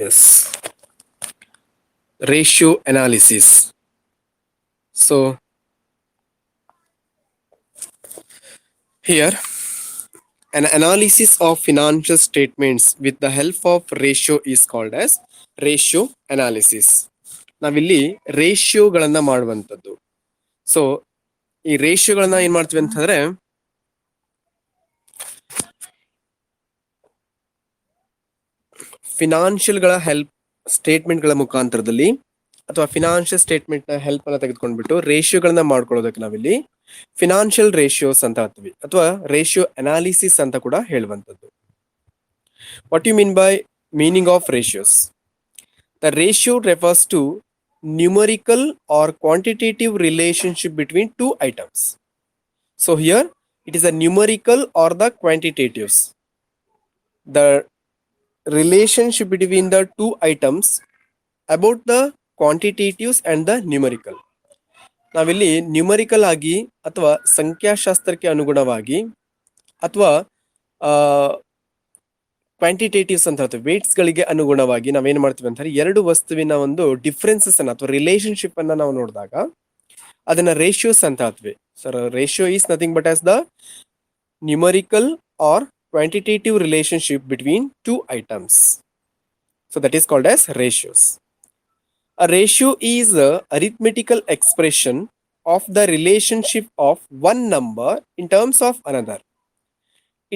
Yes, ratio analysis. So here, an analysis of financial statements with the help of ratio is called as ratio analysis. ನಾವಿಲ್ಲಿ ರೇಷಿಯೋಗಳನ್ನ ಮಾಡುವಂಥದ್ದು. So ಈ ರೇಷಿಯೋಗಳನ್ನ ಏನ್ ಮಾಡ್ತೀವಿ ಅಂತಂದ್ರೆ ಫಿನಾನ್ಷಿಯಲ್ಗಳ help ಸ್ಟೇಟ್ಮೆಂಟ್ಗಳ ಮುಖಾಂತರದಲ್ಲಿ ಅಥವಾ financial statement ನ ಹೆಲ್ಪ್ ಅನ್ನ ತೆಗೆದುಕೊಂಡ್ಬಿಟ್ಟು ರೇಷಿಯೋಗಳನ್ನ ಮಾಡ್ಕೊಳ್ಳೋದಕ್ಕೆ ನಾವಿಲ್ಲಿ ಫಿನಾನ್ಷಿಯಲ್ ರೇಷಿಯೋಸ್ ಅಂತ ಹೇಳ್ತೀವಿ ಅಥವಾ ರೇಷಿಯೋ ಅನಾಲಿಸಿಸ್ ಅಂತ ಕೂಡ ಹೇಳುವಂಥದ್ದು. What you mean by meaning of ratios? The ratio refers to numerical or quantitative relationship between two items. So here it is a numerical or the quantitatives. The relationship between the two items about the quantitatives and the numerical. ನಾವಿಲ್ಲಿ numerical ಆಗಿ ಅಥವಾ ಸಂಖ್ಯಾಶಾಸ್ತ್ರಕ್ಕೆ ಅನುಗುಣವಾಗಿ ಅಥವಾ ಕ್ವಾಂಟಿಟೇಟಿವ್ಸ್ ಅಂತ ಹೇಳ್ತೀವಿ, weights ಗಳಿಗೆ ಅನುಗುಣವಾಗಿ ನಾವೇನ್ ಮಾಡ್ತೀವಿ ಅಂತಂದ್ರೆ ಎರಡು ವಸ್ತುವಿನ ಒಂದು ಡಿಫ್ರೆನ್ಸಸ್ ಅನ್ನ ಅಥವಾ ರಿಲೇಶನ್ಶಿಪ್ ಅನ್ನ ನಾವು ನೋಡಿದಾಗ ಅದನ್ನ ರೇಷಿಯೋಸ್ ಅಂತ ಹೇಳ್ತೀವಿ. Sir, ratio is nothing but as the numerical or quantitative relationship between two items. So that is called as ratios. A ratio is a arithmetical expression of the relationship of one number in terms of another.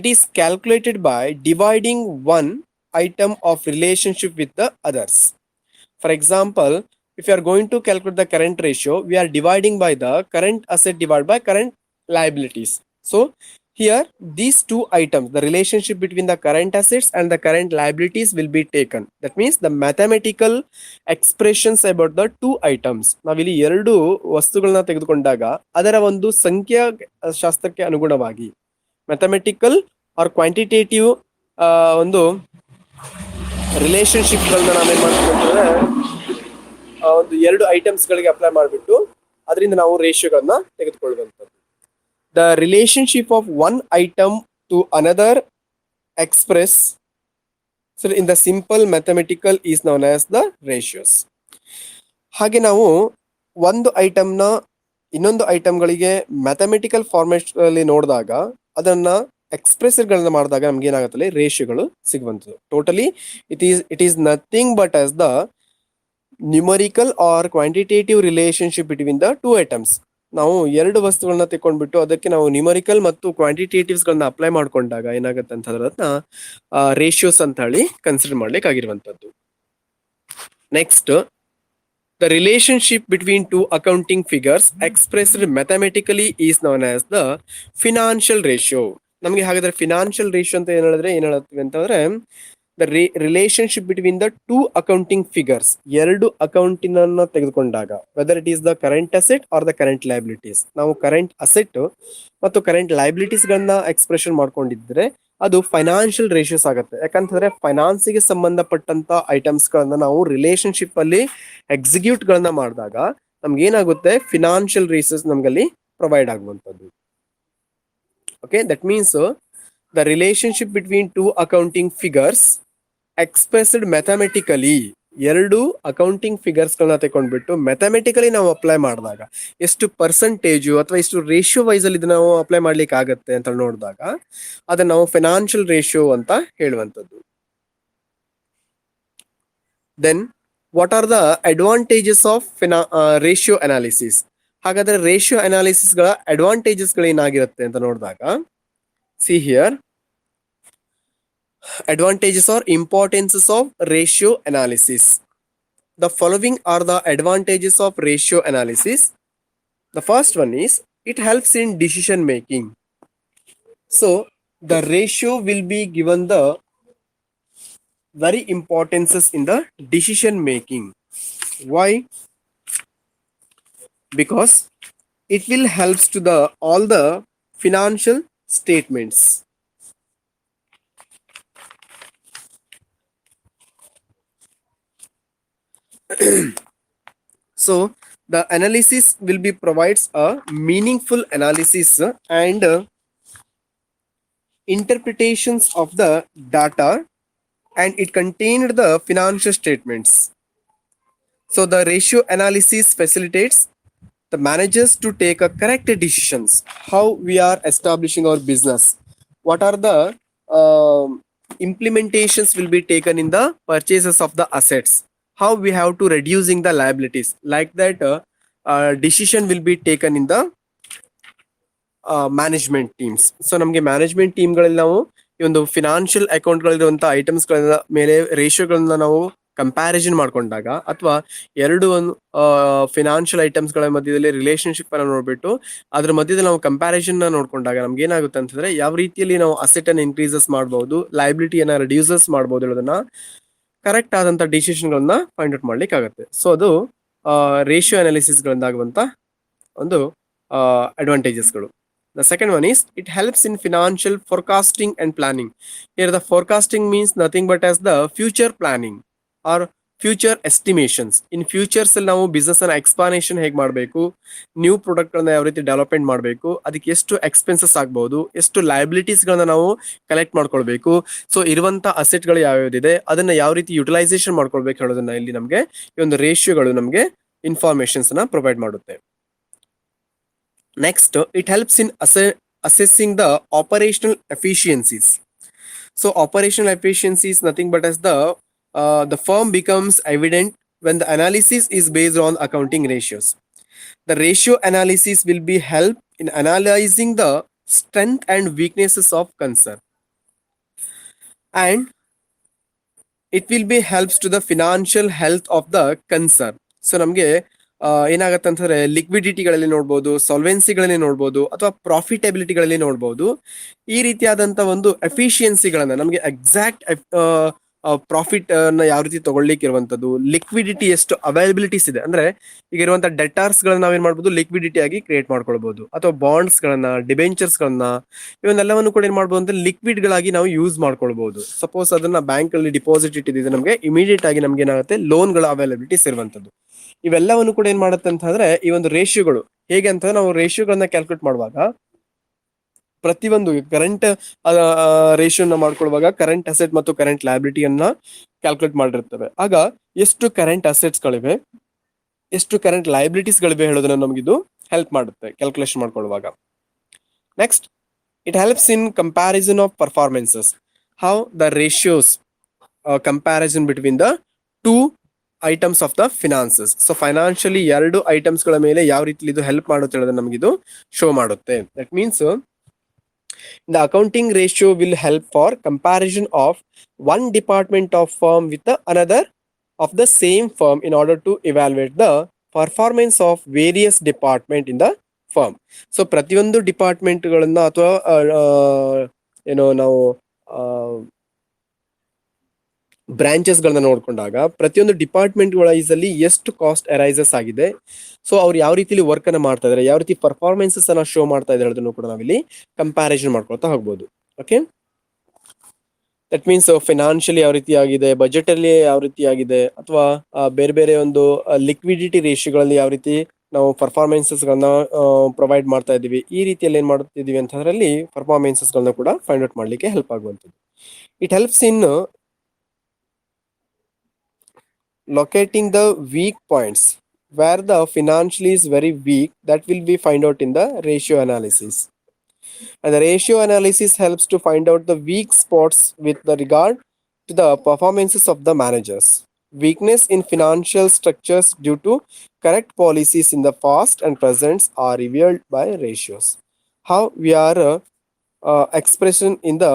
It is calculated by dividing one item of relationship with the others. For example, if you are going to calculate the current ratio, we are dividing by the current asset divided by current liabilities. So here these two items, the relationship between the current assets and the current liabilities will be taken. That means the mathematical expressions about the two items. ನಾವಿಲ್ಲಿ ಎರಡು ವಸ್ತುಗಳನ್ನ ತೆಗೆದುಕೊಂಡಾಗ ಅದರ ಒಂದು ಸಂಖ್ಯಾ ಶಾಸ್ತ್ರಕ್ಕೆ ಅನುಗುಣವಾಗಿ mathematical R quantitative ಒಂದು ರಿಲೇಶನ್ಶಿಪ್ಗಳನ್ನ ನಾವೇನ್ ಮಾಡ್ತೀವಿ ಅಂತಂದ್ರೆ ಒಂದು ಎರಡು ಐಟಮ್ಸ್ ಗಳಿಗೆ ಅಪ್ಲೈ ಮಾಡಿಬಿಟ್ಟು ಅದರಿಂದ ನಾವು ರೇಷಿಯೋಗಳನ್ನ ತೆಗೆದುಕೊಳ್ಳುವಂಥದ್ದು. The relationship of one item to another express in the simple mathematical is known as the ratios. ಹಾಗೆ ನಾವು ಒಂದು ಐಟಮ್ನ ಇನ್ನೊಂದು ಐಟಮ್ಗಳಿಗೆ ಮ್ಯಾಥಮೆಟಿಕಲ್ ಫಾರ್ಮೇಟ್ ಅಲ್ಲಿ ನೋಡಿದಾಗ ಅದನ್ನ ಎಕ್ಸ್ಪ್ರೆಸ್ಗಳನ್ನ ಮಾಡಿದಾಗ ನಮ್ಗೆ ಏನಾಗುತ್ತೆ, ರೇಷಿಯೋಗಳು ಸಿಗುವಂಥದ್ದು. Totally it is nothing but as the numerical or quantitative relationship between the two items. ನಾವು ಎರಡು ವಸ್ತುಗಳನ್ನ ತೆಕ್ಕೊಂಡ್ಬಿಟ್ಟು ಅದಕ್ಕೆ ನಾವು ನ್ಯೂಮರಿಕಲ್ ಮತ್ತು ಕ್ವಾಂಟಿಟೇಟಿವ್ಸ್ ಗಳನ್ನ ಅಪ್ಲೈ ಮಾಡ್ಕೊಂಡಾಗ ಏನಾಗುತ್ತೆ ಅಂತ ಅದನ್ನ ರೇಷಿಯೋಸ್ ಅಂತ ಹೇಳಿ ಕನ್ಸಿಡರ್ ಮಾಡ್ಲಿಕ್ಕಾಗಿರುವಂತದ್ದು. Next, the relationship between two accounting figures expressed mathematically is known as the financial ratio. ನಮಗೆ ಹಾಗಾದ್ರೆ ಫಿನಾನ್ಷಿಯಲ್ ರೇಷಿಯೋ ಅಂತ ಏನ್ ಹೇಳ್ತೀವಿ ಅಂತಂದ್ರೆ the relationship between the two accounting figures. ಎರಡು ಅಕೌಂಟಿನ ತೆಗೆದುಕೊಂಡಾಗ whether it is the current asset are the current liabilities, ನಾವು ಕರೆಂಟ್ ಅಸೆಟ್ ಮತ್ತು ಕರೆಂಟ್ ಲೈಬಿಲಿಟೀಸ್ ಗಳನ್ನ ಎಕ್ಸ್ಪ್ರೆಷನ್ ಮಾಡ್ಕೊಂಡಿದ್ರೆ ಅದು ಫೈನಾನ್ಷಿಯಲ್ ರೇಷಿಯೋಸ್ ಆಗುತ್ತೆ. ಯಾಕಂತಂದ್ರೆ ಫೈನಾನ್ಸ್ ಗೆ ಸಂಬಂಧಪಟ್ಟಂತ ಐಟಮ್ಸ್ ಗಳನ್ನ ನಾವು ರಿಲೇಶನ್ಶಿಪ್ ಅಲ್ಲಿ ಎಕ್ಸಿಕ್ಯೂಟ್ ಗಳನ್ನ ಮಾಡಿದಾಗ ನಮ್ಗೆ ಏನಾಗುತ್ತೆ, ಫಿನಾನ್ಷಿಯಲ್ ರೇಷಿಯೋಸ್ ನಮ್ಗಲ್ಲಿ ಪ್ರೊವೈಡ್ ಆಗುವಂತದ್ದು. Okay, that means the relationship between two accounting figures expressed mathematically, ಎರಡು ಅಕೌಂಟಿಂಗ್ ಫಿಗರ್ಸ್ ಗಳನ್ನ ತಗೊಂಡ್ಬಿಟ್ಟು ಮ್ಯಾಥಮೆಟಿಕಲಿ ನಾವು ಅಪ್ಲೈ ಮಾಡಿದಾಗ ಎಷ್ಟು ಪರ್ಸೆಂಟೇಜು ಅಥವಾ ಎಷ್ಟು ರೇಷಿಯೋ ವೈಸ್ ಅಲ್ಲಿ ಇದನ್ನ ನಾವು ಅಪ್ಲೈ ಮಾಡ್ಲಿಕ್ಕೆ ಆಗತ್ತೆ ಅಂತ ನೋಡಿದಾಗ ಅದನ್ನ ನಾವು ಫೈನಾನ್ಷಿಯಲ್ ರೇಷಿಯೋ ಅಂತ ಹೇಳುವಂಥದ್ದು. Then what are the advantages of ratio analysis? ಹಾಗಾದ್ರೆ ರೇಷಿಯೋ ಅನಾಲಿಸಿಸ್ ಗಳ ಅಡ್ವಾಂಟೇಜಸ್ ಗಳು ಏನಾಗಿರುತ್ತೆ ಅಂತ ನೋಡಿದಾಗ, see here, advantages or importances of ratio analysis. The following are the advantages of ratio analysis. The first one is it helps in decision making. So the ratio will be given the very importances in the decision making. Why? Because it will helps to the all the financial statements. So the analysis will be provides a meaningful analysis and interpretations of the data and it contained the financial statements. So the ratio analysis facilitates the managers to take a correct decisions. How we are establishing our business, what are the um, implementations will be taken in the purchases of the assets, how we have to reducing the liabilities, like that decision will be taken in the management teams. So ನಮಗೆ management ಟೀಮ್ಗಳಲ್ಲಿ ನಾವು ಈ ಒಂದು financial ಅಕೌಂಟ್ಗಳಿರುವಂಥ ಐಟಮ್ಸ್ಗಳ ಮೇಲೆ ರೇಷಿಯೋಗಳನ್ನ ನಾವು comparison ಮಾಡ್ಕೊಂಡಾಗ, ಅಥವಾ ಎರಡು ಒಂದು ಫಿನಾನ್ಷಿಯಲ್ ಐಟಮ್ಸ್ಗಳ ಮಧ್ಯದಲ್ಲಿ ರಿಲೇಶನ್ಶಿಪ್ ಅನ್ನು ನೋಡ್ಬಿಟ್ಟು ಅದ್ರ ಮಧ್ಯದಲ್ಲಿ ನಾವು ಕಂಪ್ಯಾರಿಸನ್ ನೋಡ್ಕೊಂಡಾಗ ನಮ್ಗೆ ಏನಾಗುತ್ತೆ ಅಂತಂದ್ರೆ ಯಾವ ರೀತಿಯಲ್ಲಿ ನಾವು ಅಸೆಟ್ ಅನ್ನು ಇನ್ಕ್ರೀಸಸ್ ಮಾಡಬಹುದು, ಲೈಬಿಲಿಟಿಯನ್ನ ರಿಡ್ಯೂಸಸ್ ಮಾಡಬಹುದು ಹೇಳೋದನ್ನ ಕರೆಕ್ಟ್ ಆದಂತ ಡಿಸಿಷನ್ಗಳನ್ನ ಫೈಂಡ್ ಔಟ್ ಮಾಡ್ಲಿಕ್ಕೆ ಆಗುತ್ತೆ. ಸೊ ಅದು ರೇಷಿಯೋ ಅನಾಲಿಸಿಸ್ಗಳಿಂದಾಗುವಂತ ಒಂದು ಅಡ್ವಾಂಟೇಜಸ್ಗಳು. The second one is it helps in financial forecasting and planning. Here the forecasting means nothing but as the future planning or future estimations. In futures ಅಲ್ಲಿ ನಾವು business ಅನ್ನ ಎಕ್ಸ್ಪಾನೇಷನ್ ಹೇಗೆ ಮಾಡಬೇಕು, new product ಗಳನ್ನ ಯಾವ ರೀತಿ ಡೆವಲಪ್ಮೆಂಟ್ ಮಾಡಬೇಕು, ಅದಕ್ಕೆ ಎಷ್ಟು ಎಕ್ಸ್ಪೆನ್ಸಸ್ ಆಗ್ಬಹುದು, ಎಷ್ಟು ಲಯಬಿಲಿಟೀಸ್ ಗಳನ್ನ ನಾವು ಕಲೆಕ್ಟ್ ಮಾಡ್ಕೊಳ್ಬೇಕು, ಸೊ ಇರುವಂತ ಅಸೆಟ್ ಗಳು ಯಾವ್ಯಾವ್ದಿದೆ ಅದನ್ನ ಯಾವ ರೀತಿ ಯುಟಿಲೈಸೇಷನ್ ಮಾಡ್ಕೊಳ್ಬೇಕು ಹೇಳೋದನ್ನ ಇಲ್ಲಿ ನಮಗೆ ಈ ಒಂದು ರೇಷಿಯೋಗಳು ನಮಗೆ ಇನ್ಫಾರ್ಮೇಶನ್ಸ್ ನ ಪ್ರೊವೈಡ್ ಮಾಡುತ್ತೆ. Next, it helps in assessing the operational efficiencies. So operational efficiency is nothing but as the firm becomes evident when the analysis is based on accounting ratios. The ratio analysis will be help in analyzing the strength and weaknesses of concern, and it will be helps to the financial health of the concern. So ನಮಗೆ ಏನಾಗತ್ತೆ ಅಂತಂದ್ರೆ ಲಿಕ್ವಿಡಿಟಿಗಳಲ್ಲಿ ನೋಡ್ಬೋದು, ಸಾಲ್ವೆನ್ಸಿಗಳಲ್ಲಿ ನೋಡ್ಬೋದು, ಅಥವಾ ಪ್ರಾಫಿಟಬಿಲಿಟಿಗಳಲ್ಲಿ ನೋಡ್ಬೋದು. ಈ ರೀತಿಯಾದಂತ ಒಂದು ಎಫಿಷಿಯನ್ಸಿಗಳನ್ನ ನಮಗೆ ಎಕ್ಸಾಕ್ಟ್ ಪ್ರಾಫಿಟ್ ನ ಯಾವ ರೀತಿ ತಗೊಳ್ಳಿಕ್ಕೆ ಇರುವಂತದ್ದು, ಲಿಕ್ವಿಡಿಟಿ ಎಷ್ಟು ಅವೈಲಬಿಲಿಟೀಸ್ ಇದೆ ಅಂದ್ರೆ ಈಗ ಇರುವಂತ ಡೆಟಾರ್ಸ್ ಗಳನ್ನ ನಾವೇನ್ ಮಾಡ್ಬೋದು ಲಿಕ್ವಿಡಿಟಿ ಆಗಿ ಕ್ರಿಯೇಟ್ ಮಾಡ್ಕೊಳ್ಬಹುದು, ಅಥವಾ ಬಾಂಡ್ಸ್ ಗಳನ್ನ, ಡಿಬೆಂಚರ್ಸ್ ಗಳನ್ನ, ಇವನ್ನೆಲ್ಲವನ್ನು ಕೂಡ ಏನ್ ಮಾಡ್ಬೋದು ಅಂದ್ರೆ ಲಿಕ್ವಿಡ್ ಗಳಾಗಿ ನಾವು ಯೂಸ್ ಮಾಡ್ಕೊಳ್ಬಹುದು. ಸಪೋಸ್ ಅದನ್ನ ಬ್ಯಾಂಕ್ ಅಲ್ಲಿ ಡಿಪಾಸಿಟ್ ಇಟ್ಟಿದ್ರೆ ನಮಗೆ ಇಮಿಡಿಯೇಟ್ ಆಗಿ ನಮ್ಗೆ ಏನಾಗುತ್ತೆ ಲೋನ್ ಗಳ ಅವೈಲಬಿಲಿಟೀಸ್ ಇರುವಂತದ್ದು. ಇವೆಲ್ಲವನ್ನು ಕೂಡ ಏನ್ ಮಾಡುತ್ತೆ ಅಂತ ಅಂದ್ರೆ ಈ ಒಂದು ರೇಷಿಯೋಗಳು ಹೇಗೆ ಅಂತ ನಾವು ರೇಷಿಯೋಗಳನ್ನ ಕ್ಯಾಲ್ಕುಲೇಟ್ ಮಾಡುವಾಗ ಪ್ರತಿಯೊಂದು ಕರೆಂಟ್ ರೇಷಿಯೋನ ಮಾಡ್ಕೊಳ್ಳುವಾಗ ಕರೆಂಟ್ ಅಸೆಟ್ ಮತ್ತು ಕರೆಂಟ್ ಲಯಬಿಲಿಟಿಯನ್ನ ಕ್ಯಾಲ್ಕುಲೇಟ್ ಮಾಡಿರ್ತವೆ. ಆಗ ಎಷ್ಟು ಕರೆಂಟ್ ಅಸೆಟ್ಸ್ ಗಳಿವೆ, ಎಷ್ಟು ಕರೆಂಟ್ ಲಯಬಿಲಿಟೀಸ್ ಗಳಿವೆ ಹೇಳೋದನ್ನ ನಮಗಿದು ಹೆಲ್ಪ್ ಮಾಡುತ್ತೆ ಕ್ಯಾಲ್ಕುಲೇಷನ್ ಮಾಡ್ಕೊಳ್ಳುವಾಗ. Next, it helps in comparison of performances. How the ratios comparison between the two items of the finances. So financially ಎರಡು ಐಟಮ್ಸ್ ಗಳ ಮೇಲೆ ಯಾವ ರೀತಿ ಇದು ಹೆಲ್ಪ್ ಮಾಡುತ್ತೆ ಹೇಳೋದನ್ನ ನಮಗಿದು ಶೋ ಮಾಡುತ್ತೆ. That means the accounting ratio will help for comparison of one department of firm with the another of the same firm in order to evaluate the performance of various department in the firm. So ಪ್ರತಿಯೊಂದು department ಗಳನ್ನ ಅಥವಾ ಏನೋ ನಾವು branches ಗಳನ್ನ ನೋಡ್ಕೊಂಡಾಗ ಪ್ರತಿಯೊಂದು department wise ಅಲ್ಲಿ ಎಷ್ಟು cost arises ಆಗಿದೆ, ಸೊ ಅವ್ರು ಯಾವ ರೀತಿಲಿ ವರ್ಕ್ ಅನ್ನ ಮಾಡ್ತಾ ಇದಾರೆ, ಯಾವ ರೀತಿ ಪರ್ಫಾರ್ಮೆನ್ಸಸ್ ಅನ್ನ ಶೋ ಮಾಡ್ತಾ ಇದ್ದಾರೆ ಅದನ್ನು ಕೂಡ ನಾವಿಲ್ಲಿ ಕಂಪ್ಯಾರಿಸನ್ ಮಾಡ್ಕೊಳ್ತಾ ಹೋಗ್ಬೋದು. ಓಕೆ, ದಟ್ ಮೀನ್ಸ್ ಫೈನಾನ್ಷಿಯಲಿ ಯಾವ ರೀತಿ ಆಗಿದೆ, ಬಜೆಟ್ ಅಲ್ಲಿ ಯಾವ ರೀತಿ ಆಗಿದೆ, ಅಥವಾ ಬೇರೆ ಬೇರೆ ಒಂದು ಲಿಕ್ವಿಡಿಟಿ ರೇಷಿಯೋಗಳಲ್ಲಿ ಯಾವ ರೀತಿ ನಾವು ಪರ್ಫಾರ್ಮೆನ್ಸಸ್ ಗಳನ್ನ ಪ್ರೊವೈಡ್ ಮಾಡ್ತಾ ಇದೀವಿ, ಈ ರೀತಿಯಲ್ಲಿ ಏನ್ ಮಾಡ್ತಿದೀವಿ ಅಂತಂದ್ರಲ್ಲಿ ಪರ್ಫಾರ್ಮೆನ್ಸಸ್ ಗಳನ್ನ ಕೂಡ ಫೈಂಡ್ ಔಟ್ ಮಾಡ್ಲಿಕ್ಕೆ ಹೆಲ್ಪ್ ಆಗುವಂಥದ್ದು. It helps in locating the weak points where the financially is very weak, that will be find out in the ratio analysis. And the ratio analysis helps to find out the weak spots with the regard to the performances of the managers. Weakness in financial structures due to correct policies in the past and present are revealed by ratios. How we are expression in the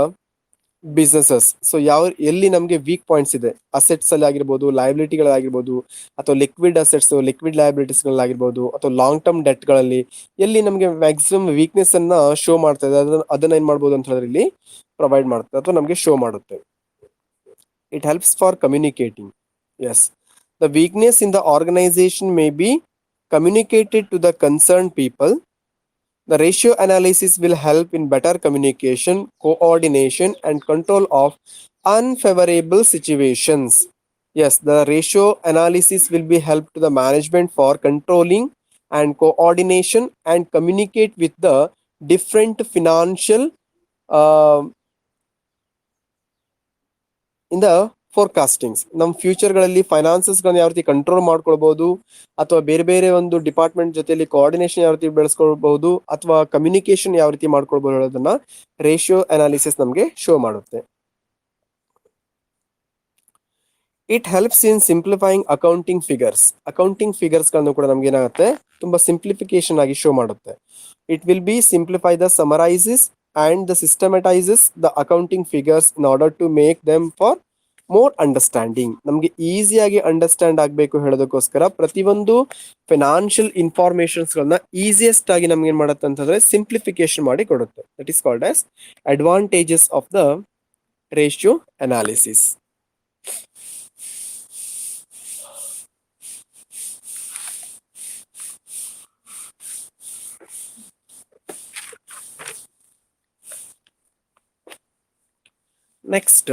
businesses. So ಯಾವ ಎಲ್ಲಿ ನಮಗೆ weak points ಇದೆ, assets ಅಲ್ಲಿ ಆಗಿರ್ಬೋದು, ಲಯಬಿಲಿಟಿಗಳಾಗಿರ್ಬೋದು, ಅಥವಾ liquid assets, liquid liabilities ಗಳಾಗಿರ್ಬೋದು, ಅಥವಾ long term debt ಗಳಲ್ಲಿ ಎಲ್ಲಿ ನಮಗೆ ಮ್ಯಾಕ್ಸಿಮಮ್ ವೀಕ್ನೆಸ್ ಅನ್ನ ಶೋ ಮಾಡ್ತಾ ಇದೆ ಅದನ್ನ ಏನ್ ಮಾಡ್ಬೋದು ಅಂತ ಹೇಳಿದ್ರೆ ಇಲ್ಲಿ ಪ್ರೊವೈಡ್ ಮಾಡ್ತದೆ ಅಥವಾ ನಮಗೆ ಶೋ ಮಾಡುತ್ತೆ. It helps for communicating. Yes, the weakness in the organisation may be communicated to the concern people. The ratio analysis will help in better communication, coordination, and control of unfavorable situations. Yes, the ratio analysis will be help to the management for controlling and coordination and communicate with the different financial uh, in the forecastings, ನಮ್ಮ ಫ್ಯೂಚರ್ಗಳಲ್ಲಿ ಫೈನಾನ್ಸಸ್ಗಳನ್ನ ಯಾವ ರೀತಿ control ಮಾಡ್ಕೊಳ್ಬಹುದು, ಅಥವಾ ಬೇರೆ ಬೇರೆ ಒಂದು department ಜೊತೆಲಿ ಕೋಆರ್ಡಿನೇಷನ್ ಯಾವ ರೀತಿ ಬೆಳೆಸ್ಕೊಳ್ಬಹುದು, ಅಥವಾ ಕಮ್ಯುನಿಕೇಶನ್ ಯಾವ ರೀತಿ ಮಾಡ್ಕೊಳ್ಬಹುದು ಅನ್ನೋದನ್ನ ರೇಷಿಯೋ ಅನಾಲಿಸಿಸ್ ನಮಗೆ ಶೋ ಮಾಡುತ್ತೆ. It helps in simplifying accounting figures. Accounting figures ಗಳನ್ನು ಕೂಡ ನಮ್ಗೆ ಏನಾಗುತ್ತೆ, ತುಂಬಾ ಸಿಂಪ್ಲಿಫಿಕೇಶನ್ ಆಗಿ ಶೋ ಮಾಡುತ್ತೆ. It will be simplify the summarises and the systematises the accounting figures in order to make them for more understanding. ನಮ್ಗೆ ಈಸಿಯಾಗಿ ಅಂಡರ್ಸ್ಟ್ಯಾಂಡ್ ಆಗಬೇಕು ಹೇಳೋದಕ್ಕೋಸ್ಕರ ಪ್ರತಿಯೊಂದು ಫೈನಾನ್ಷಿಯಲ್ ಇನ್ಫಾರ್ಮೇಶನ್ಸ್ ಗಳನ್ನ ಈಸಿಯೆಸ್ಟ್ ಆಗಿ ನಮ್ಗೆ ಏನ್ ಮಾಡುತ್ತೆ ಅಂತಂದ್ರೆ ಸಿಂಪ್ಲಿಫಿಕೇಶನ್ ಮಾಡಿ ಕೊಡುತ್ತೆ. That is called as advantages of the ratio analysis. Next,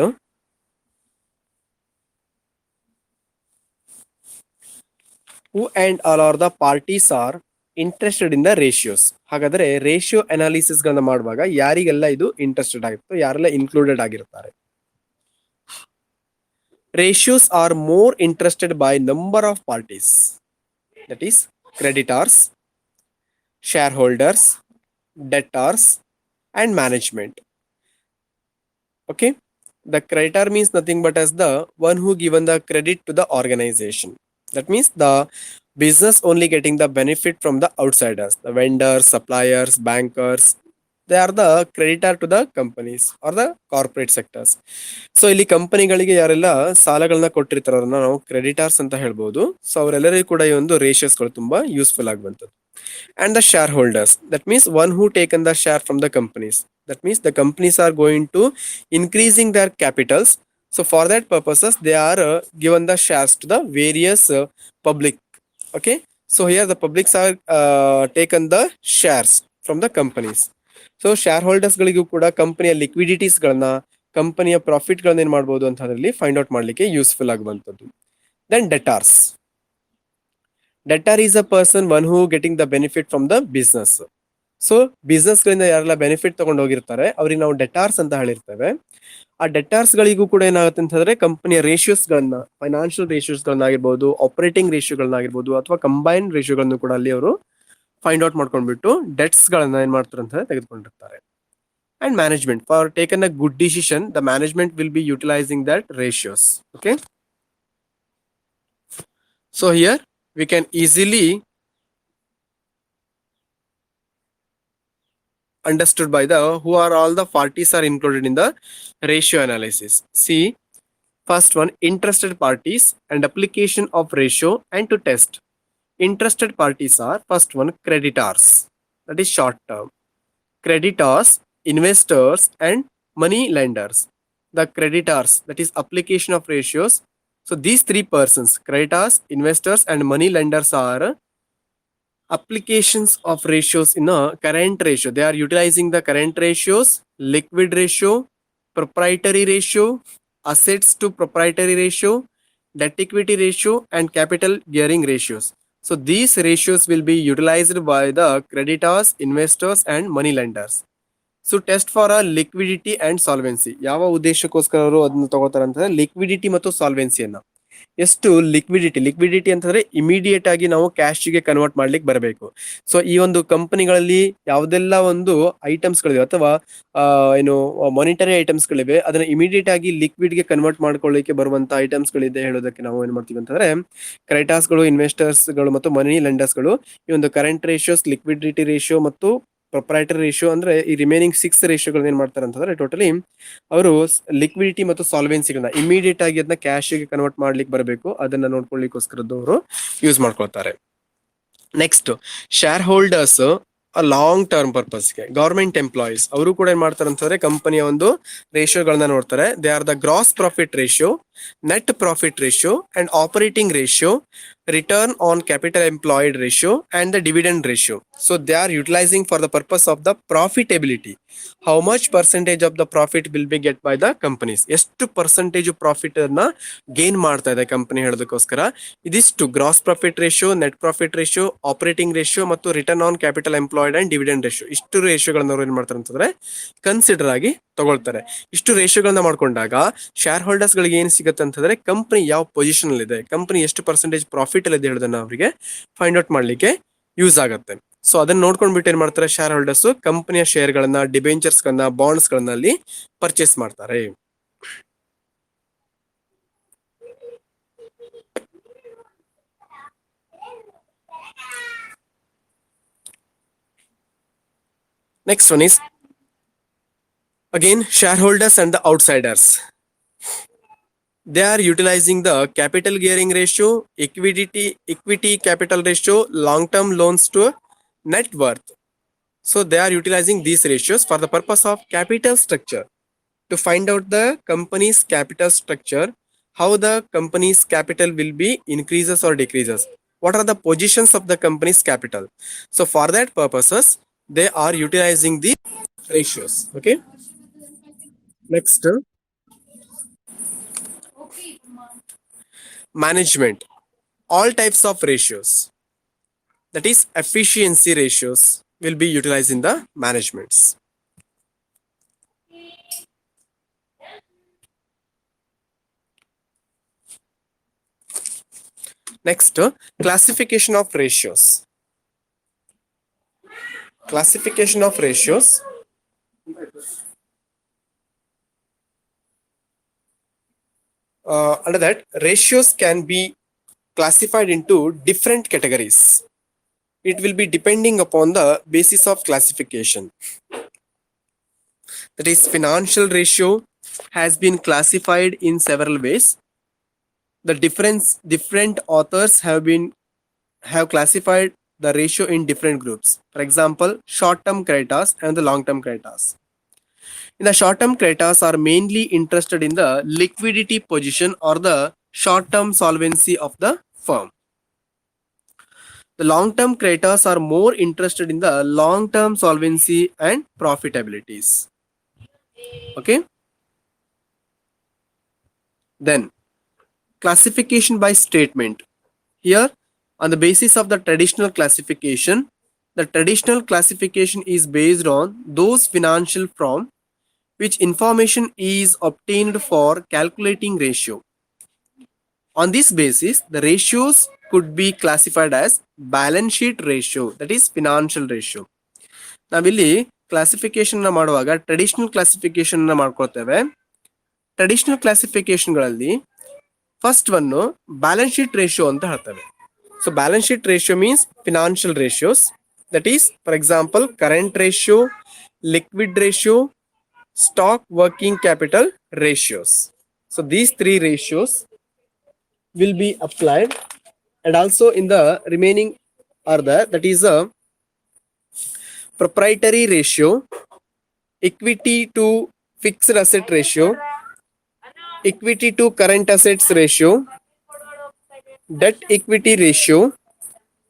who and all are the parties are interested in the ratios. ಹಾಗಾದ್ರೆ ರೇಷಿಯೋ ಅನಾಲಿಸಿಸ್ ಗಳನ್ನ ಮಾಡುವಾಗ ಯಾರಿಗೆಲ್ಲ ಇದು ಇಂಟ್ರೆಸ್ಟೆಡ್ ಆಗಿರುತ್ತೋ, ಯಾರೆಲ್ಲ ಇನ್ಕ್ಲೂಡೆಡ್ ಆಗಿರ್ತಾರೆ? Ratios are more interested by number of parties, that is creditors, share holders, debtors and management. Okay, the creditor means nothing but as the one who given the credit to the organization. That means the business only getting the benefit from the outsiders, the vendors, suppliers, bankers. They are the creditor to the companies or the corporate sectors. So ಇಲ್ಲಿ ಕಂಪನಿಗಳಿಗೆ ಯಾರೆಲ್ಲ ಸಾಲಗಳನ್ನ ಕೊಟ್ಟಿರ್ತಾರೋ ಅವ್ರನ್ನ ನಾವು creditors ಅಂತ ಹೇಳ್ಬೋದು. So ಅವರೆಲ್ಲರಿಗೂ ಕೂಡ ಈ ಒಂದು ರೇಷಿಯೋಸ್ಗಳು ತುಂಬಾ ಯೂಸ್ಫುಲ್ ಆಗುವಂಥದ್ದು. And the shareholders, that means one who taken the share from the companies. That means the companies are going to increasing their capitals. So for that purposes they are given the shares to the various public. Okay, so here the publics are taken the shares from the companies. So share ಗಳಿಗೂ ಕೂಡ ಕಂಪನಿಯ ಲಿಕ್ವಿಡಿಟೀಸ್ ಗಳನ್ನ, ಕಂಪನಿಯ profit ಗಳನ್ನ ಏನ್ ಮಾಡಬಹುದು ಅಂತ ಅದರಲ್ಲಿ ಫೈಂಡ್ ಔಟ್ ಮಾಡ್ಲಿಕ್ಕೆ ಯೂಸ್ಫುಲ್ ಆಗುವಂತದ್ದು. Then debtors. Debtor is a person one who getting the benefit from the business. So business ಗಳಿಂದ ಯಾರೆಲ್ಲ ಬೆನಿಫಿಟ್ ತಗೊಂಡು ಹೋಗಿರ್ತಾರೆ ಅವ್ರಿಗೆ ನಾವು ಡೆಟಾರ್ಸ್ ಅಂತ ಹೇಳಿರ್ತೇವೆ. ಆ ಡೆಟಾರ್ಸ್ ಗಳಿಗೂ ಕೂಡ ಏನಾಗುತ್ತೆ ಅಂತಂದ್ರೆ ಕಂಪನಿಯ ರೇಷಿಯೋಸ್ ಗಳನ್ನ, ಫೈನಾನ್ಷಿಯಲ್ ರೇಷಿಯೋಸ್ ಗಳನ್ನಾಗಿರ್ಬೋದು, ಆಪರೇಟಿಂಗ್ ರೇಷಿಯೋಗಳನ್ನಾಗಿರ್ಬೋದು, ಅಥವಾ ಕಂಬೈನ್ ರೇಷಿಯೋಗಳನ್ನು ಕೂಡ ಅಲ್ಲಿ ಅವರು ಫೈಂಡ್ ಔಟ್ ಮಾಡ್ಕೊಂಡ್ಬಿಟ್ಟು ಡೆಟ್ಸ್ ಗಳನ್ನ ಏನ್ ಮಾಡ್ತಾರೆ ಅಂತ ತೆಗೆದುಕೊಂಡಿರ್ತಾರೆ. And management, for taken a good decision the management will be utilising that ratios. Okay, so here we can easily understood by the who are all the parties are included in the ratio analysis. See, first one, interested parties and application of ratio and to test. Interested parties are first one, creditors, that is short term, creditors, investors and money lenders. The creditors, that is application of ratios. So these three persons, creditors, investors and money lenders, are applications of ratios in a current ratio. They are utilizing the current ratios, liquid ratio, proprietary ratio, assets to proprietary ratio, debt equity ratio and capital gearing ratios. So these ratios will be utilized by the creditors, investors and money lenders. So test for a liquidity and solvency. ಯಾವ ಉದ್ದೇಶಕ್ಕೋಸ್ಕರ ಅವರು ಅದನ್ನ ತಗೋತಾರೆ ಅಂತಂದ್ರೆ liquidity ಮತ್ತು ಸಾಲ್ವೆನ್ಸಿಯನ್ನ. ಎಷ್ಟು liquidity ಅಂತಂದ್ರೆ immediate ಆಗಿ ನಾವು ಕ್ಯಾಶ್ಗೆ ಕನ್ವರ್ಟ್ ಮಾಡ್ಲಿಕ್ಕೆ ಬರಬೇಕು. ಸೊ ಈ ಒಂದು ಕಂಪನಿಗಳಲ್ಲಿ ಯಾವ್ದೆಲ್ಲ ಒಂದು ಐಟಮ್ಸ್ ಗಳಿವೆ ಅಥವಾ ಏನು ಮಾನಿಟರಿ ಐಟಮ್ಸ್ ಗಳಿವೆ ಅದನ್ನ ಇಮಿಡಿಯೇಟ್ ಆಗಿ ಲಿಕ್ವಿಡ್ ಗೆ ಕನ್ವರ್ಟ್ ಮಾಡ್ಕೊಳ್ಳಿಕ್ಕೆ ಬರುವಂತ ಐಟಮ್ಸ್ ಗಳಿದೆ ಹೇಳೋದಕ್ಕೆ ನಾವು ಏನ್ ಮಾಡ್ತೀವಿ ಅಂತಂದ್ರೆ ಕ್ರೆಡಿಟರ್ಸ್ ಗಳು, ಇನ್ವೆಸ್ಟರ್ಸ್ ಗಳು ಮತ್ತು ಮನಿ ಲೆಂಡರ್ಸ್ ಗಳು ಈ ಒಂದು ಕರೆಂಟ್ ರೇಷಿಯೋಸ್, ಲಿಕ್ವಿಡಿಟಿ ರೇಷಿಯೋ ಮತ್ತು ಪ್ರೊಪ್ರೈಟರಿ ರೇಷಿಯೋ ಅಂದ್ರೆ ಈ ರಿಮೈನಿಂಗ್ 6 ರೇಷಿಯೋಗಳನ್ನ ಏನ್ ಮಾಡ್ತಾರೆ ಅಂತಂದ್ರೆ ಟೋಟಲಿ ಅವರು ಲಿಕ್ವಿಡಿಟಿ ಮತ್ತು ಸಾಲ್ವೆನ್ಸಿಗಳನ್ನ ಇಮಿಡಿಯೇಟ್ ಆಗಿ ಅದನ್ನ ಕ್ಯಾಶ್ ಗೆ ಕನ್ವರ್ಟ್ ಮಾಡ್ಲಿಕ್ಕೆ ಬರಬೇಕು, ಅದನ್ನ ನೋಡ್ಕೊಳ್ಳಿಕ್ಕೋಸ್ಕರದ್ದು ಅವರು ಯೂಸ್ ಮಾಡ್ಕೊಳ್ತಾರೆ. Next, share holders long term ಪರ್ಪಸ್ಗೆ. ಗವರ್ಮೆಂಟ್ ಎಂಪ್ಲಾಯೀಸ್ ಅವರು ಕೂಡ ಏನ್ ಮಾಡ್ತಾರೆ ಅಂತಂದ್ರೆ ಕಂಪನಿಯ ಒಂದು ರೇಷಿಯೋಗಳನ್ನ ನೋಡ್ತಾರೆ. They are the gross profit ratio, net profit ratio and operating ratio, return on capital employed ratio and the dividend ratio. So they are utilizing for the purpose of the profitability. How much percentage of the profit will be get by the companies? ಎಷ್ಟು percentage profit ಅನ್ನ gain ಮಾಡ್ತಾ ಇದೆ company ಹೇಳೋದಕ್ಕೋಸ್ಕರ ಇದಿಷ್ಟು gross profit ratio, net profit ratio, operating ratio ಮತ್ತು return on capital employed and dividend ratio, ಇಷ್ಟು ರೇಷಿಯೋಗಳನ್ನ ಅವ್ರು ಏನ್ ಮಾಡ್ತಾರೆ ಅಂತಂದ್ರೆ ಕನ್ಸಿಡರ್ ಆಗಿ ತಗೊಳ್ತಾರೆ. ಇಷ್ಟು ರೇಷಿಯೋಗಳನ್ನ ಮಾಡ್ಕೊಂಡಾಗ ಶೇರ್ ಹೋಲ್ಡರ್ಸ್ ಗಳಿಗೆ ಏನ್ ಸಿಗುತ್ತೆ ಅಂತಂದ್ರೆ ಕಂಪನಿ ಯಾವ ಪೊಸಿಷನ್ ಅಲ್ಲಿ ಇದೆ, ಕಂಪನಿ ಎಷ್ಟು ಪರ್ಸೆಂಟೇಜ್ ಪ್ರಾಫಿಟ್ ಅಲ್ಲಿ ಇದೆ ಹೇಳೋದನ್ನ ಅವರಿಗೆ ಫೈಂಡ್ ಔಟ್ ಮಾಡ್ಲಿಕ್ಕೆ ಯೂಸ್ ಆಗುತ್ತೆ. ಸೊ ಅದನ್ನ ನೋಡ್ಕೊಂಡ್ಬಿಟ್ಟು ಏನ್ ಮಾಡ್ತಾರೆ ಶೇರ್ ಹೋಲ್ಡರ್ಸ್ ಕಂಪನಿಯ ಶೇರ್ ಗಳನ್ನ, ಡಿಬೆಂಚರ್ಸ್ ಗಳನ್ನ, ಬಾಂಡ್ಸ್ ಗಳನ್ನ ಅಲ್ಲಿ ಪರ್ಚೇಸ್ ಮಾಡ್ತಾರೆ. Next one is again shareholders and the outsiders. They are utilizing the capital gearing ratio, equity capital ratio, long-term loans to net worth. So they are utilizing these ratios for the purpose of capital structure to find out the company's capital structure, how the company's capital will be increases or decreases. What are the positions of the company's capital? So for that purposes, they are utilizing the ratios. Okay. Next, management. All types of ratios, that is efficiency ratios, will be utilized in the managements. Next, classification of ratios. Classification of ratios. Under that, ratios can be classified into different categories. It will be depending upon the basis of classification. That is, financial ratio has been classified in several ways. The different authors have classified the ratio in different groups. For example, short-term creditors and the long-term creditors. In the short-term creditors are mainly interested in the liquidity position or the short-term solvency of the firm. The long-term creditors are more interested in the long-term solvency and profitabilities. Okay. Then classification by statement. Here, on the basis of the traditional classification is based on those financial from which information is obtained for calculating ratio. On this basis, the ratios could be classified as balance sheet ratio, that is financial ratio. ನಾವಿಲ್ಲಿ classification ಮಾಡುವಾಗ traditional classification ಮಾಡ್ಕೊಳ್ತೇವೆ. ಟ್ರೆಡಿಷನಲ್ ಕ್ಲಾಸಿಫಿಕೇಶನ್ಗಳಲ್ಲಿ first one balance sheet ratio ಅಂತ ಹೇಳ್ತೇವೆ. So balance sheet ratio means financial ratios, that is for example current ratio, liquid ratio, stock working capital ratios. So these three ratios will be applied, and also in the remaining are that is a proprietary ratio, equity to fixed asset ratio, equity to current assets ratio, debt equity ratio,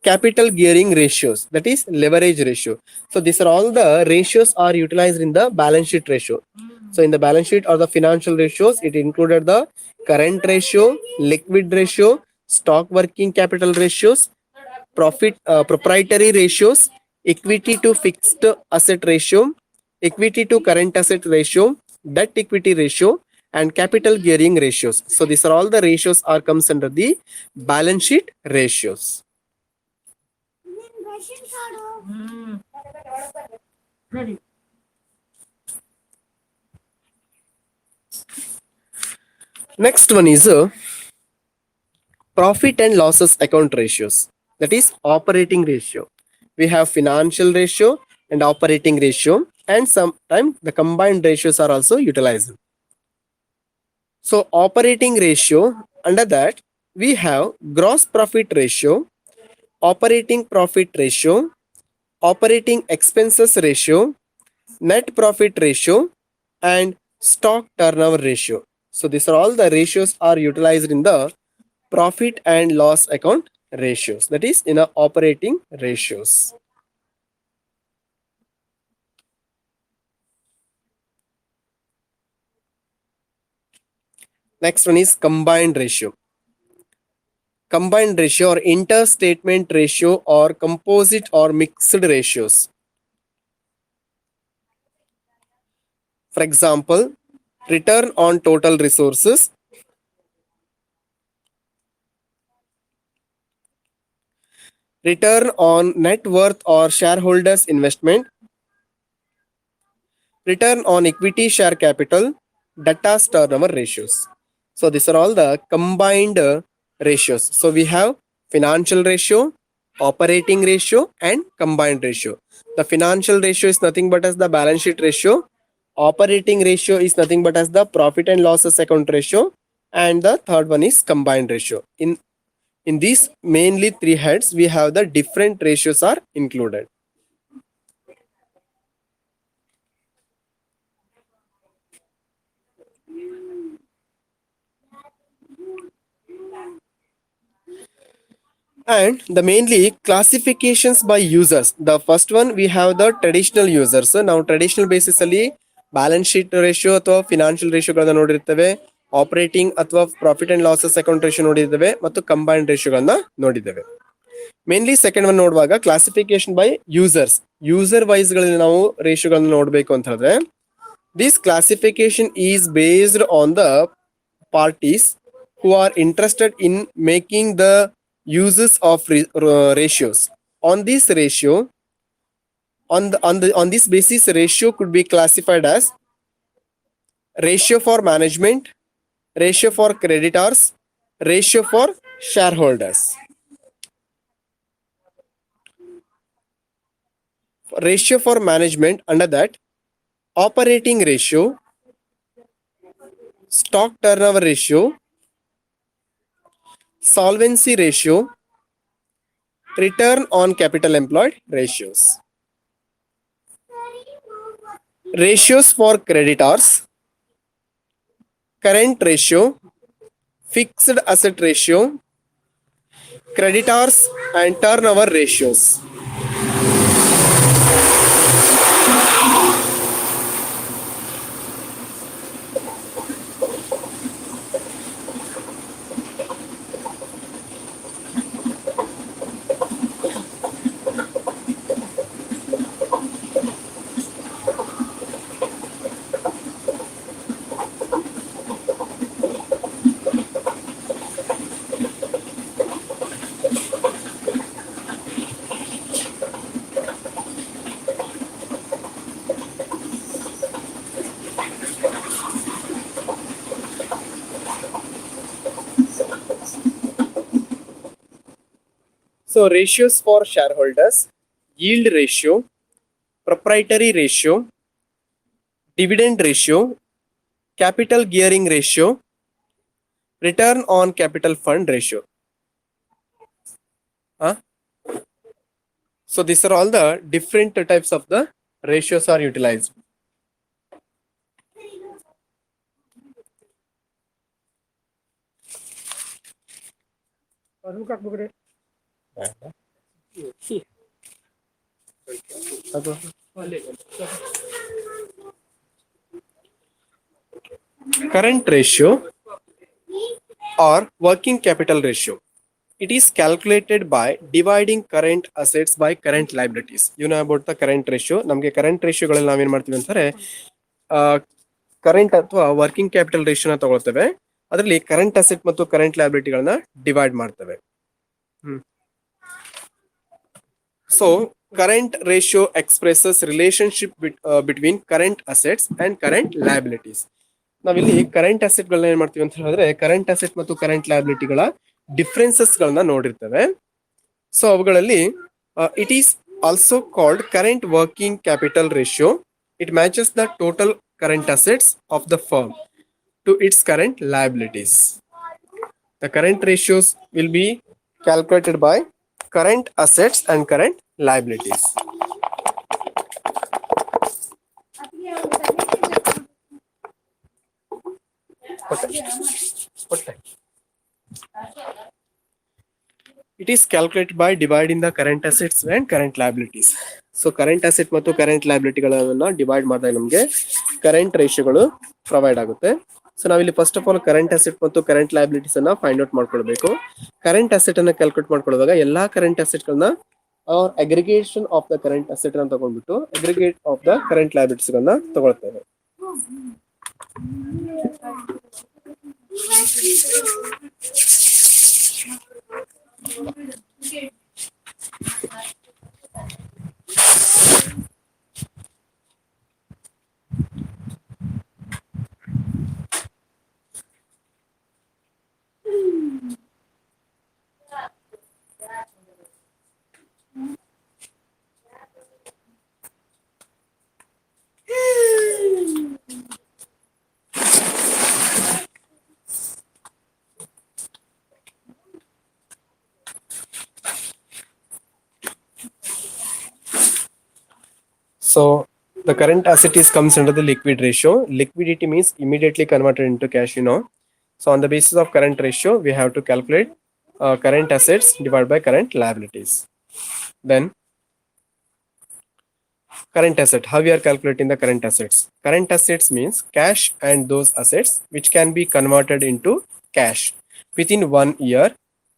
capital gearing ratios, that is leverage ratio. So these are all the ratios are utilized in the balance sheet ratio. So in the balance sheet or the financial ratios, it included the current ratio, liquid ratio, stock working capital ratios, proprietary ratios, equity to fixed asset ratio, equity to current asset ratio, debt equity ratio, and capital gearing ratios. So these are all the ratios are comes under the balance sheet ratios. Next one is profit and losses account ratios, that is operating ratio. We have financial ratio and operating ratio, and sometimes the combined ratios are also utilized. So operating ratio, under that we have gross profit ratio, operating profit ratio, operating expenses ratio, net profit ratio, and stock turnover ratio. So these are all the ratios are utilized in the profit and loss account ratios, that is in a operating ratios. Next one is combined ratio. Combined ratio or interstatement ratio or composite or mixed ratios. For example, return on total resources, return on net worth or shareholders investment, return on equity share capital, debtors turnover ratios. So these are all the combined ratios. So we have financial ratio, operating ratio, and combined ratio. The financial ratio is nothing but as the balance sheet ratio. Operating ratio is nothing but as the profit and losses account ratio. And the third one is combined ratio. In these mainly three heads, we have the different ratios are included. And the mainly classifications by users. The first one we have the traditional users. Now traditional basis ಅಲ್ಲಿ balance sheet ratio ಅಥವಾ financial ರೇಷಿಯೋಗಳನ್ನ ನೋಡಿರ್ತೇವೆ, operating ಅಥವಾ profit and losses account ratio ನೋಡಿದ್ದೇವೆ ಮತ್ತು combined ರೇಷಿಯೋಗಳನ್ನ ನೋಡಿದ್ದೇವೆ. Mainly second one ನೋಡುವಾಗ classification by users, user wise ಗಳಲ್ಲಿ ನಾವು ರೇಷಿಯೋಗಳನ್ನ ನೋಡಬೇಕು ಅಂತ ಹೇಳಿದ್ರೆ, this classification is based on the parties who are interested in making the uses of ratios. On this ratio, on this basis, ratio could be classified as ratio for management, ratio for creditors, ratio for shareholders. Ratio for management, under that operating ratio, stock turnover ratio, solvency ratio, return on capital employed ratios. Ratios for creditors, current ratio, fixed asset ratio, creditors and turnover ratios. So ratios for shareholders: yield ratio, proprietary ratio, dividend ratio, capital gearing ratio, return on capital fund ratio. So these are all the different types of the ratios are utilized. Current ratio or working capital ratio. It is calculated by dividing current assets by current liabilities. You know about the current ratio. ನಮಗೆ current ratio ಗಳಲ್ಲಿ ನಾವೇನ್ ಮಾಡ್ತೀವಿ ಅಂತಾರೆ, current ಅಥವಾ working capital ರೇಷಿಯೋನ ತಗೊಳ್ತೇವೆ. ಅದರಲ್ಲಿ current asset ಮತ್ತು current ಲಯಬಿಲಿಟಿಗಳನ್ನ divide ಮಾಡ್ತೇವೆ. So current ratio expresses relationship between current assets and current liabilities. ನಾವಿಲ್ಲಿ ಕರೆಂಟ್ ಅಸೆಟ್ ಗಳನ್ನ ಏನ್ ಮಾಡ್ತೀವಿ ಅಂತ ಹೇಳಿದ್ರೆ, ಕರೆಂಟ್ ಅಸೆಟ್ ಮತ್ತು ಕರೆಂಟ್ ಲಯಬಿಲಿಟಿಗಳ ಡಿಫ್ರೆನ್ಸಸ್ ಗಳನ್ನ ನೋಡಿರ್ತೇವೆ. ಸೊ ಅವುಗಳಲ್ಲಿ it is also called current working capital ratio. It matches the total current assets of the firm to its current liabilities. The current ratios will be calculated by current assets and current liabilities. It is calculated by dividing the current assets and current liabilities. So current asset ಮತ್ತು current liability ಗಳನ್ನ divide ಮಾಡಿದಾಗ ನಮಗೆ current ರೇಷಿಯೋಗಳು provide ಆಗುತ್ತೆ. So ನಾವಿಲ್ಲಿ first of all current asset ಮತ್ತು current liabilities ಅನ್ನ find out ಮಾಡ್ಕೊಳ್ಬೇಕು. ಕರೆಂಟ್ ಅಸೆಟ್ ಅನ್ನ ಕ್ಯಾಲ್ಕುಲೇಟ್ ಮಾಡ್ಕೊಳ್ಳುವಾಗ ಎಲ್ಲಾ ಕರೆಂಟ್ ಅಸೆಟ್ ಗಳನ್ನ aggregation of the current asset ಅನ್ನ ತಗೊಂಡ್ಬಿಟ್ಟು aggregate of the current liabilities ಗಳನ್ನ ತಗೊಳ್ತೇವೆ. So the current asset is comes under the liquid ratio. Liquidity means immediately converted into cash, you know. So on the basis of current ratio, we have to calculate current assets divided by current liabilities. Then current asset, how we are calculating the current assets? Current assets means cash and those assets which can be converted into cash within 1 year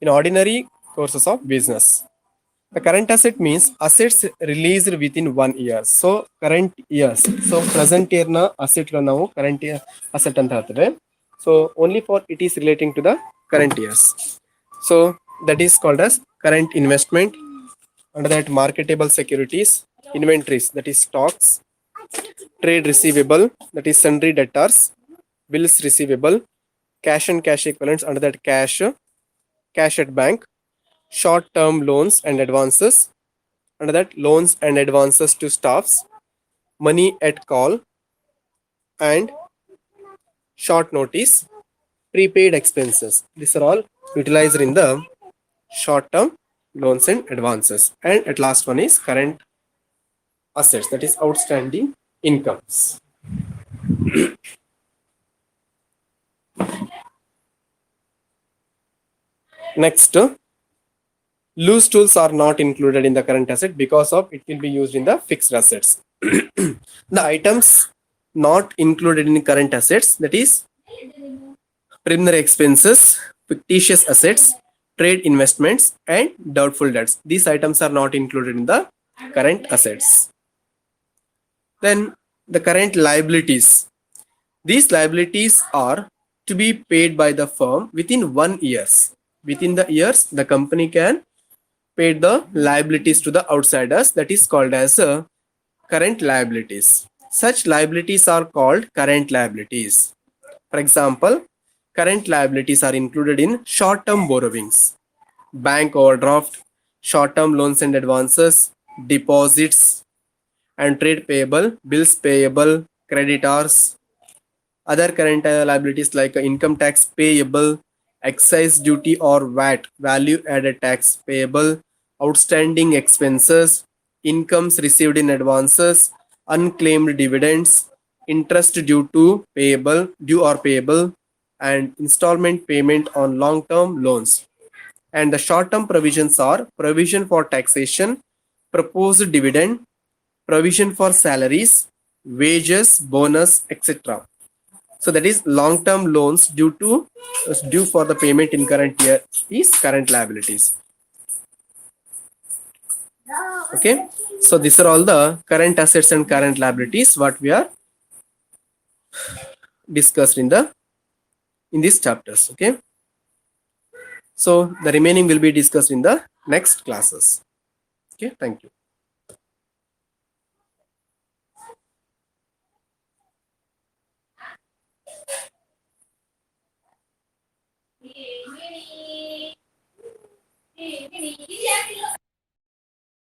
in ordinary courses of business. The current asset means assets released within 1 year. So current years. So present year na asset ಗಳನ್ನ ನಾವು current year asset ಅಂತ ಹೇಳ್ತೇವೆ. So only for it is relating to the current years. So that is called as current investment. Under that, marketable securities, inventories, that is stocks, trade receivable, that is sundry debtors, bills receivable, cash and cash equivalents, under that cash at bank, short term loans and advances, under that loans and advances to staffs, money at call, and short notice, prepaid expenses. These are all utilized in the short term loans and advances. And at last one is current assets, that is outstanding incomes. Next, loose tools are not included in the current asset because of it will be used in the fixed assets. The items not included in current assets, that is preliminary expenses, fictitious assets, trade investments, and doubtful debts. These items are not included in the current assets. Then the current liabilities. These liabilities are to be paid by the firm within 1 year. Within the years, the company can pay the liabilities to the outsiders. That is called as current liabilities. Such liabilities are called current liabilities. For example, current liabilities are included in short-term borrowings, bank overdraft, short-term loans and advances, deposits, and trade payable, bills payable, creditors, other current liabilities like income tax payable, excise duty or VAT, value added tax payable, outstanding expenses, incomes received in advances, unclaimed dividends, interest due or payable, and installment payment on long-term loans. And the short-term provisions are provision for taxation, proposed dividend, provision for salaries, wages, bonus, etc. So that is long-term loans due for the payment in current year is current liabilities. Okay, so these are all the current assets and current liabilities what we are discussed in these chapters. Okay, so the remaining will be discussed in the next classes. Okay, thank you.